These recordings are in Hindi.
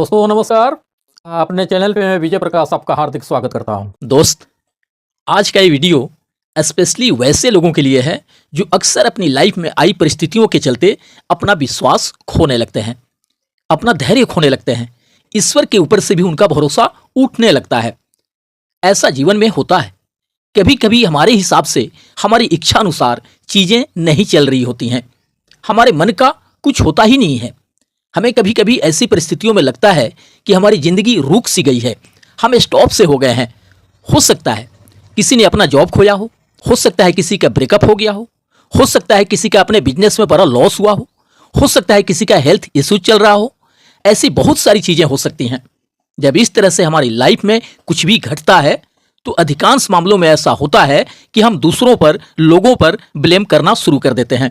दोस्तों नमस्कार। अपने चैनल पे मैं विजय प्रकाश आपका हार्दिक स्वागत करता हूं। दोस्त, आज का ये वीडियो स्पेशली वैसे लोगों के लिए है जो अक्सर अपनी लाइफ में आई परिस्थितियों के चलते अपना विश्वास खोने लगते हैं, अपना धैर्य खोने लगते हैं, ईश्वर के ऊपर से भी उनका भरोसा उठने लगता है। ऐसा जीवन में होता है। कभी कभी हमारे हिसाब से हमारी इच्छा अनुसार चीज़ें नहीं चल रही होती हैं, हमारे मन का कुछ होता ही नहीं है। हमें कभी कभी ऐसी परिस्थितियों में लगता है कि हमारी ज़िंदगी रुक सी गई है, हम स्टॉप से हो गए हैं। हो सकता है किसी ने अपना जॉब खोया हो सकता है किसी का ब्रेकअप हो गया हो सकता है किसी का अपने बिजनेस में बड़ा लॉस हुआ हो सकता है किसी का हेल्थ इशू चल रहा हो। ऐसी बहुत सारी चीज़ें हो सकती हैं। जब इस तरह से हमारी लाइफ में कुछ भी घटता है तो अधिकांश मामलों में ऐसा होता है कि हम दूसरों पर, लोगों पर ब्लेम करना शुरू कर देते हैं,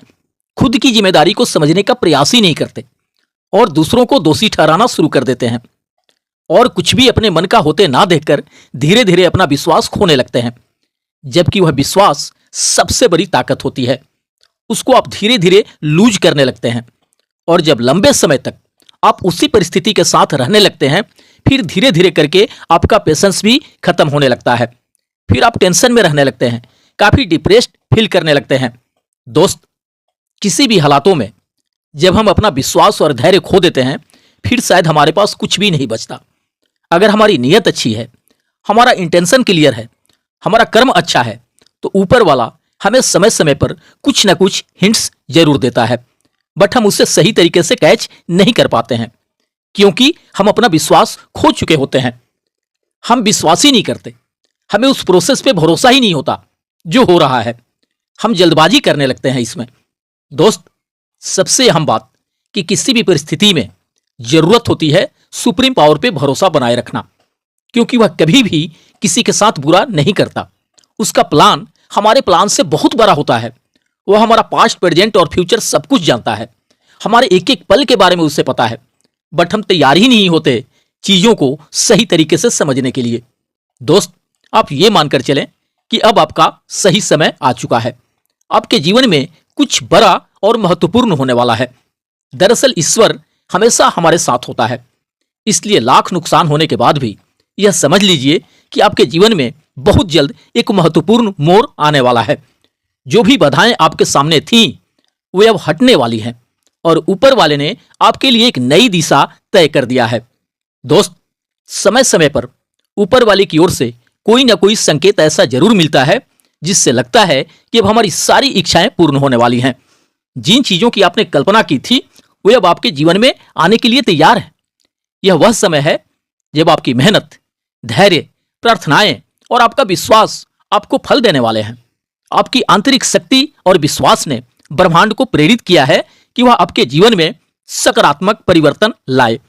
खुद की जिम्मेदारी को समझने का प्रयास ही नहीं करते और दूसरों को दोषी ठहराना शुरू कर देते हैं और कुछ भी अपने मन का होते ना देखकर धीरे धीरे अपना विश्वास खोने लगते हैं। जबकि वह विश्वास सबसे बड़ी ताकत होती है, उसको आप धीरे धीरे लूज करने लगते हैं और जब लंबे समय तक आप उसी परिस्थिति के साथ रहने लगते हैं, फिर धीरे धीरे करके आपका पेशेंस भी खत्म होने लगता है। फिर आप टेंशन में रहने लगते हैं, काफी डिप्रेस्ड फील करने लगते हैं। दोस्त, किसी भी हालातों में जब हम अपना विश्वास और धैर्य खो देते हैं, फिर शायद हमारे पास कुछ भी नहीं बचता। अगर हमारी नीयत अच्छी है, हमारा इंटेंशन क्लियर है, हमारा कर्म अच्छा है, तो ऊपर वाला हमें समय समय पर कुछ ना कुछ हिंट्स जरूर देता है, बट हम उसे सही तरीके से कैच नहीं कर पाते हैं क्योंकि हम अपना विश्वास खो चुके होते हैं। हम विश्वास ही नहीं करते, हमें उस प्रोसेस पे भरोसा ही नहीं होता जो हो रहा है। हम जल्दबाजी करने लगते हैं इसमें। दोस्त, सबसे अहम बात कि किसी भी परिस्थिति में जरूरत होती है सुप्रीम पावर पे भरोसा बनाए रखना, क्योंकि वह कभी भी किसी के साथ बुरा नहीं करता। उसका प्लान हमारे प्लान से बहुत बड़ा होता है। वह हमारा पास्ट, प्रेजेंट और फ्यूचर सब कुछ जानता है। हमारे एक एक पल के बारे में उसे पता है, बट हम तैयार ही नहीं होते चीजों को सही तरीके से समझने के लिए। दोस्त, आप ये मानकर चलें कि अब आपका सही समय आ चुका है। आपके जीवन में कुछ बड़ा और महत्वपूर्ण होने वाला है। दरअसल ईश्वर हमेशा हमारे साथ होता है, इसलिए लाख नुकसान होने के बाद भी यह समझ लीजिए कि आपके जीवन में बहुत जल्द एक महत्वपूर्ण मोड़ आने वाला है। जो भी बाधाएं आपके सामने थीं, वे अब हटने वाली हैं और ऊपर वाले ने आपके लिए एक नई दिशा तय कर दिया है। दोस्त, समय समय पर ऊपर वाले की ओर से कोई ना कोई संकेत ऐसा जरूर मिलता है जिससे लगता है कि अब हमारी सारी इच्छाएं पूर्ण होने वाली हैं। जिन चीजों की आपने कल्पना की थी वे अब आपके जीवन में आने के लिए तैयार है। यह वह समय है जब आपकी मेहनत, धैर्य, प्रार्थनाएं और आपका विश्वास आपको फल देने वाले हैं। आपकी आंतरिक शक्ति और विश्वास ने ब्रह्मांड को प्रेरित किया है कि वह आपके जीवन में सकारात्मक परिवर्तन लाए।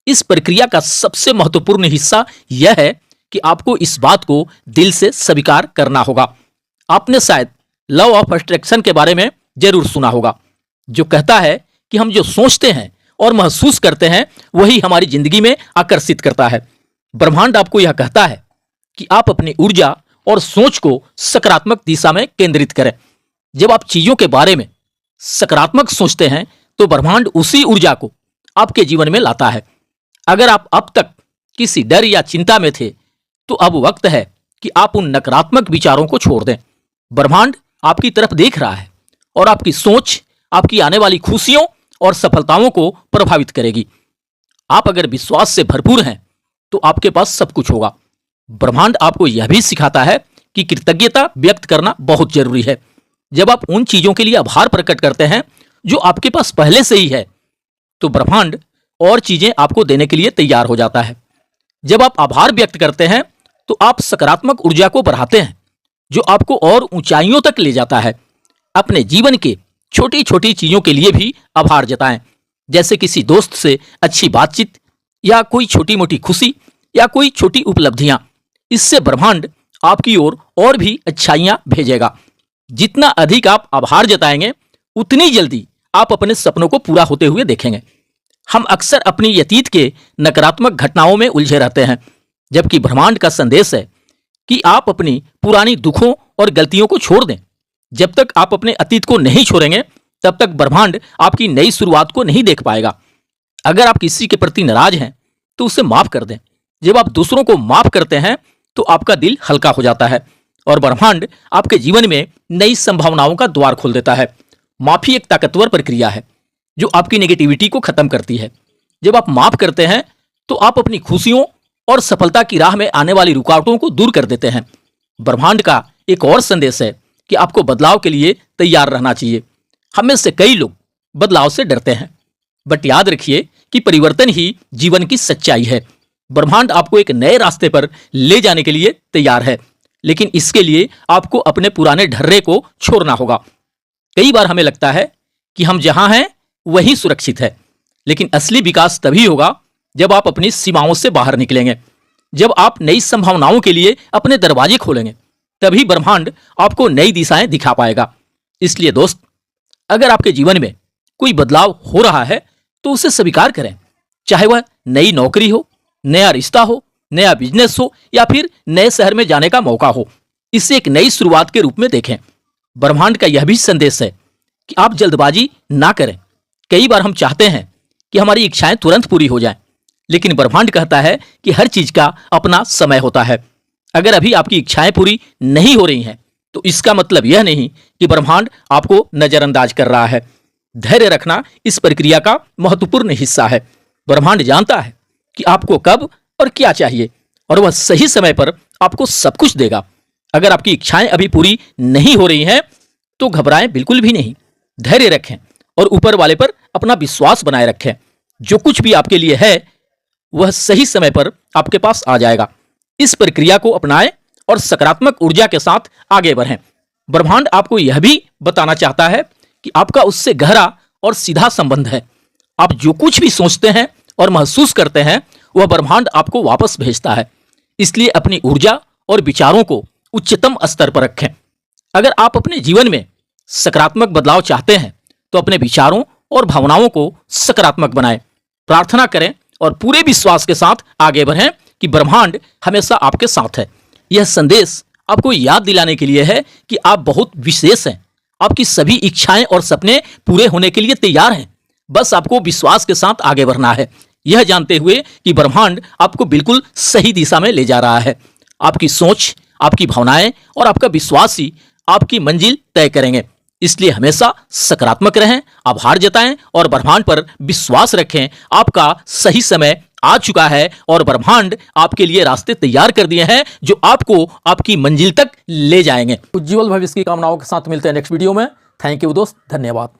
इस प्रक्रिया का सबसे महत्वपूर्ण हिस्सा यह है कि आपको इस बात को दिल से स्वीकार करना होगा। आपने शायद लॉ ऑफ अट्रैक्शन के बारे में जरूर सुना होगा, जो कहता है कि हम जो सोचते हैं और महसूस करते हैं वही हमारी जिंदगी में आकर्षित करता है। ब्रह्मांड आपको यह कहता है कि आप अपनी ऊर्जा और सोच को सकारात्मक दिशा में केंद्रित करें। जब आप चीजों के बारे में सकारात्मक सोचते हैं तो ब्रह्मांड उसी ऊर्जा को आपके जीवन में लाता है। अगर आप अब तक किसी डर या चिंता में थे तो अब वक्त है कि आप उन नकारात्मक विचारों को छोड़ दें। ब्रह्मांड आपकी तरफ देख रहा है और आपकी सोच आपकी आने वाली खुशियों और सफलताओं को प्रभावित करेगी। आप अगर विश्वास से भरपूर हैं तो आपके पास सब कुछ होगा। ब्रह्मांड आपको यह भी सिखाता है कि कृतज्ञता व्यक्त करना बहुत जरूरी है। जब आप उन चीजों के लिए आभार प्रकट करते हैं जो आपके पास पहले से ही है, तो ब्रह्मांड और चीजें आपको देने के लिए तैयार हो जाता है। जब आप आभार व्यक्त करते हैं तो आप सकारात्मक ऊर्जा को बढ़ाते हैं, जो आपको और ऊंचाइयों तक ले जाता है। अपने जीवन के छोटी छोटी चीजों के लिए भी आभार जताएं, जैसे किसी दोस्त से अच्छी बातचीत या कोई छोटी मोटी खुशी या कोई छोटी उपलब्धियां। इससे ब्रह्मांड आपकी ओर और भी अच्छाइयां भेजेगा। जितना अधिक आप आभार जताएंगे उतनी जल्दी आप अपने सपनों को पूरा होते हुए देखेंगे। हम अक्सर अपनी अतीत के नकारात्मक घटनाओं में उलझे रहते हैं, जबकि ब्रह्मांड का संदेश है कि आप अपनी पुरानी दुखों और गलतियों को छोड़ दें। जब तक आप अपने अतीत को नहीं छोड़ेंगे तब तक ब्रह्मांड आपकी नई शुरुआत को नहीं देख पाएगा। अगर आप किसी के प्रति नाराज हैं तो उसे माफ कर दें। जब आप दूसरों को माफ करते हैं तो आपका दिल हल्का हो जाता है और ब्रह्मांड आपके जीवन में नई संभावनाओं का द्वार खोल देता है। माफी एक ताकतवर प्रक्रिया है जो आपकी नेगेटिविटी को खत्म करती है। जब आप माफ करते हैं तो आप अपनी खुशियों और सफलता की राह में आने वाली रुकावटों को दूर कर देते हैं। ब्रह्मांड का एक और संदेश है कि आपको बदलाव के लिए तैयार रहना चाहिए। हम में से कई लोग बदलाव से डरते हैं, बट याद रखिए कि परिवर्तन ही जीवन की सच्चाई है। ब्रह्मांड आपको एक नए रास्ते पर ले जाने के लिए तैयार है, लेकिन इसके लिए आपको अपने पुराने ढर्रे को छोड़ना होगा। कई बार हमें लगता है कि हम जहां हैं वहीं सुरक्षित है, लेकिन असली विकास तभी होगा जब आप अपनी सीमाओं से बाहर निकलेंगे, जब आप नई संभावनाओं के लिए अपने दरवाजे खोलेंगे, तभी ब्रह्मांड आपको नई दिशाएं दिखा पाएगा। इसलिए दोस्त, अगर आपके जीवन में कोई बदलाव हो रहा है तो उसे स्वीकार करें, चाहे वह नई नौकरी हो, नया रिश्ता हो, नया बिजनेस हो या फिर नए शहर में जाने का मौका हो। इसे एक नई शुरुआत के रूप में देखें। ब्रह्मांड का यह भी संदेश है कि आप जल्दबाजी ना करें। कई बार हम चाहते हैं कि हमारी इच्छाएं तुरंत पूरी हो जाएं, लेकिन ब्रह्मांड कहता है कि हर चीज का अपना समय होता है। अगर अभी आपकी इच्छाएं पूरी नहीं हो रही हैं तो इसका मतलब यह नहीं कि ब्रह्मांड आपको नजरअंदाज कर रहा है। धैर्य रखना इस प्रक्रिया का महत्वपूर्ण हिस्सा है। ब्रह्मांड जानता है कि आपको कब और क्या चाहिए और वह सही समय पर आपको सब कुछ देगा। अगर आपकी इच्छाएं अभी पूरी नहीं हो रही हैं तो घबराएं बिल्कुल भी नहीं। धैर्य रखें और ऊपर वाले पर अपना विश्वास बनाए रखें। जो कुछ भी आपके लिए है वह सही समय पर आपके पास आ जाएगा। इस प्रक्रिया को अपनाएं और सकारात्मक ऊर्जा के साथ आगे बढ़ें। ब्रह्मांड आपको यह भी बताना चाहता है कि आपका उससे गहरा और सीधा संबंध है। आप जो कुछ भी सोचते हैं और महसूस करते हैं वह ब्रह्मांड आपको वापस भेजता है। इसलिए अपनी ऊर्जा और विचारों को उच्चतम स्तर पर रखें। अगर आप अपने जीवन में सकारात्मक बदलाव चाहते हैं तो अपने विचारों और भावनाओं को सकारात्मक बनाएं। प्रार्थना करें और पूरे विश्वास के साथ आगे बढ़ें कि ब्रह्मांड हमेशा आपके साथ है। यह संदेश आपको याद दिलाने के लिए है कि आप बहुत विशेष हैं। आपकी सभी इच्छाएं और सपने पूरे होने के लिए तैयार हैं। बस आपको विश्वास के साथ आगे बढ़ना है, यह जानते हुए कि ब्रह्मांड आपको बिल्कुल सही दिशा में ले जा रहा है। आपकी सोच, आपकी भावनाएं और आपका विश्वास ही आपकी मंजिल तय करेंगे। इसलिए हमेशा सकारात्मक रहें, आभार जताएं और ब्रह्मांड पर विश्वास रखें। आपका सही समय आ चुका है और ब्रह्मांड आपके लिए रास्ते तैयार कर दिए हैं जो आपको आपकी मंजिल तक ले जाएंगे। उज्जवल भविष्य की कामनाओं के साथ मिलते हैं नेक्स्ट वीडियो में। थैंक यू दोस्त, धन्यवाद।